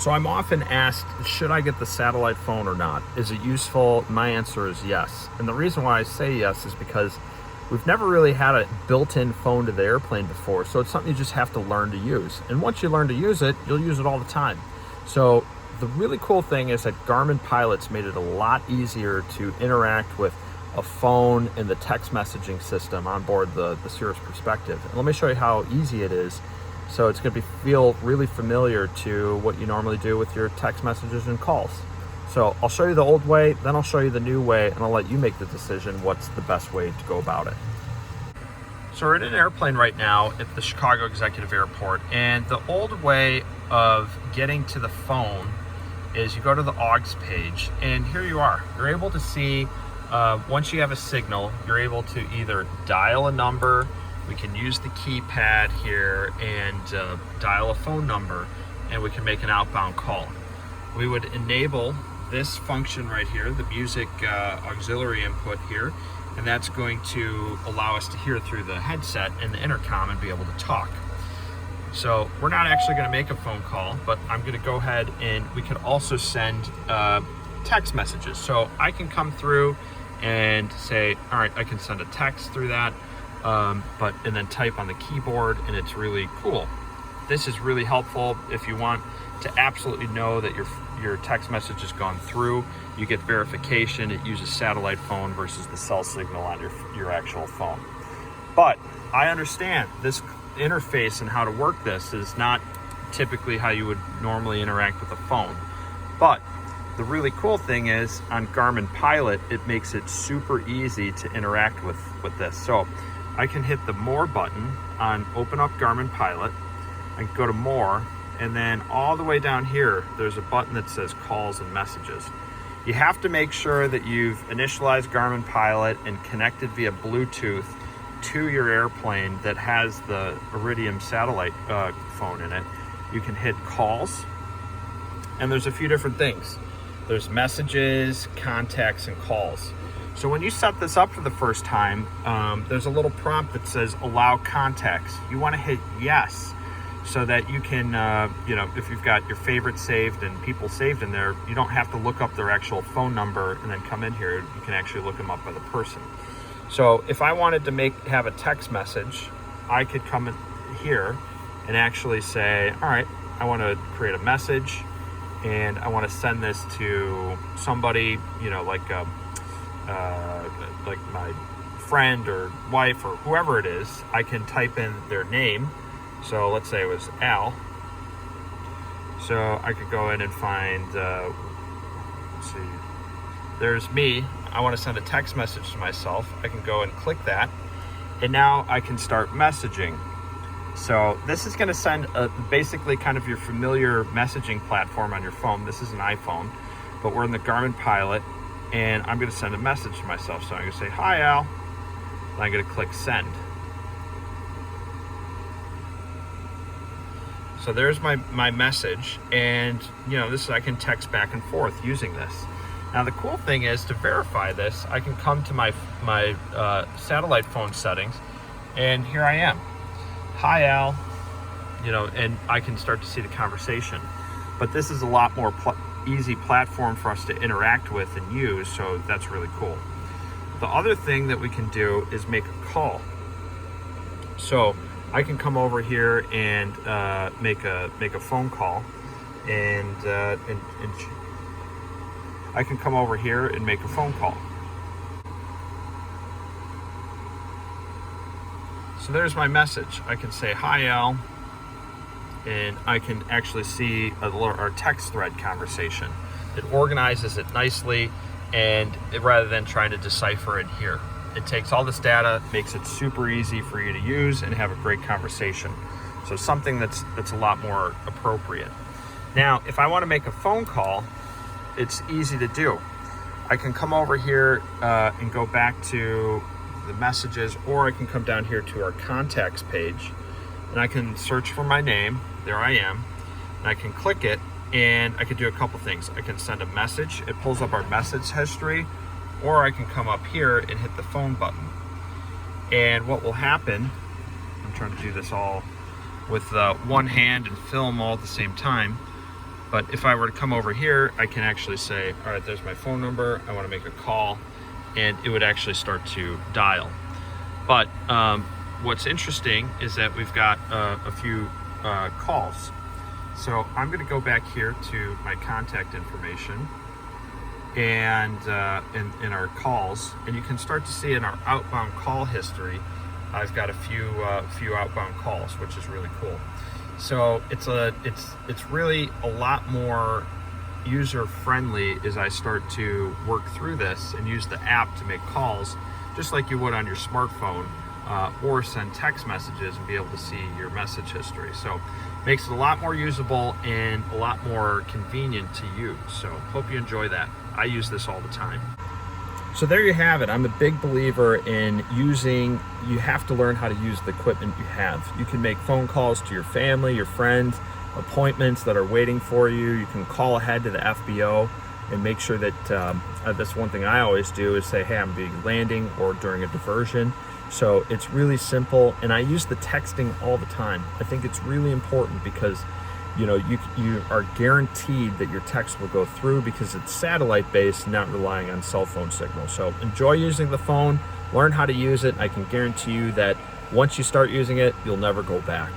So I'm often asked, should I get the satellite phone or not? Is it useful? My answer is yes. And the reason why I say yes is because we've never really had a built-in phone to the airplane before, so it's something you just have to learn to use. And once you learn to use it, you'll use it all the time. So the really cool thing is that Garmin Pilot's made it a lot easier to interact with a phone and the text messaging system on board the Cirrus Perspective. And let me show you how easy it is. So it's going to feel really familiar to what you normally do with your text messages and calls. So I'll show you the old way, then I'll show you the new way, and I'll let you make the decision what's the best way to go about it. So we're in an airplane right now at the Chicago Executive Airport, and the old way of getting to the phone is you go to the AUX page, and here you are. You're able to see, once you have a signal, you're able to either dial a number. We can use the keypad here and dial a phone number, and we can make an outbound call. We would enable this function right here, the music auxiliary input here, and that's going to allow us to hear through the headset and the intercom and be able to talk. So we're not actually going to make a phone call, but I'm going to go ahead and we can also send text messages. So I can come through and say, all right, I can send a text through that. And then type on the keyboard, and it's really cool. This is really helpful if you want to absolutely know that your text message has gone through. You get verification. It uses satellite phone versus the cell signal on your actual phone. But I understand this interface and how to work this is not typically how you would normally interact with a phone. But the really cool thing is on Garmin Pilot, it makes it super easy to interact with this. So I can hit the More button on Open Up Garmin Pilot. I can go to More, and then all the way down here, there's a button that says Calls and Messages. You have to make sure that you've initialized Garmin Pilot and connected via Bluetooth to your airplane that has the Iridium satellite phone in it. You can hit Calls, and there's a few different things. There's Messages, Contacts, and Calls. So when you set this up for the first time, there's a little prompt that says allow contacts. You want to hit yes, so that you can, if you've got your favorites saved and people saved in there, you don't have to look up their actual phone number and then come in here. You can actually look them up by the person. So if I wanted to have a text message, I could come in here and actually say, all right, I want to create a message and I want to send this to somebody, like my friend or wife or whoever it is. I can type in their name. So let's say it was Al. So I could go in and find, let's see, there's me. I want to send a text message to myself. I can go and click that, and now I can start messaging. So this is going to send basically kind of your familiar messaging platform on your phone. This is an iPhone, but we're in the Garmin Pilot, and I'm going to send a message to myself. So I'm going to say, hi, Al. And I'm going to click send. So there's my message, and I can text back and forth using this. Now the cool thing is, to verify this, I can come to my satellite phone settings, and here I am. Hi, Al. And I can start to see the conversation. But this is a lot more easy platform for us to interact with and use, so that's really cool. The other thing that we can do is make a call. So I can come over here and make a phone call, and I can come over here and make a phone call. So there's my message. I can say, hi, Al, and I can actually see our text thread conversation. It organizes it nicely, and rather than trying to decipher it here, it takes all this data, makes it super easy for you to use and have a great conversation. So something that's a lot more appropriate. Now, if I want to make a phone call, it's easy to do. I can come over here and go back to the messages, or I can come down here to our contacts page, and I can search for my name. There I am, and I can click it, and I can do a couple things. I can send a message. It pulls up our message history, or I can come up here and hit the phone button. And what will happen, I'm trying to do this all with one hand and film all at the same time. But if I were to come over here, I can actually say, all right, there's my phone number, I want to make a call, and it would actually start to dial. But what's interesting is that we've got a few calls. So I'm going to go back here to my contact information and in our calls, and you can start to see in our outbound call history, I've got a few outbound calls, which is really cool. So it's really a lot more user friendly as I start to work through this and use the app to make calls, just like you would on your smartphone, or send text messages and be able to see your message history. So makes it a lot more usable and a lot more convenient to use. So hope you enjoy that. I use this all the time. So there you have it. I'm a big believer in you have to learn how to use the equipment you have. You can make phone calls to your family, your friends, appointments that are waiting for you. You can call ahead to the FBO and make sure that, that's one thing I always do is say, hey, I'm being landing or during a diversion. So it's really simple, and I use the texting all the time. I think it's really important because you are guaranteed that your text will go through because it's satellite based, not relying on cell phone signal. So enjoy using the phone, learn how to use it. I can guarantee you that once you start using it, you'll never go back.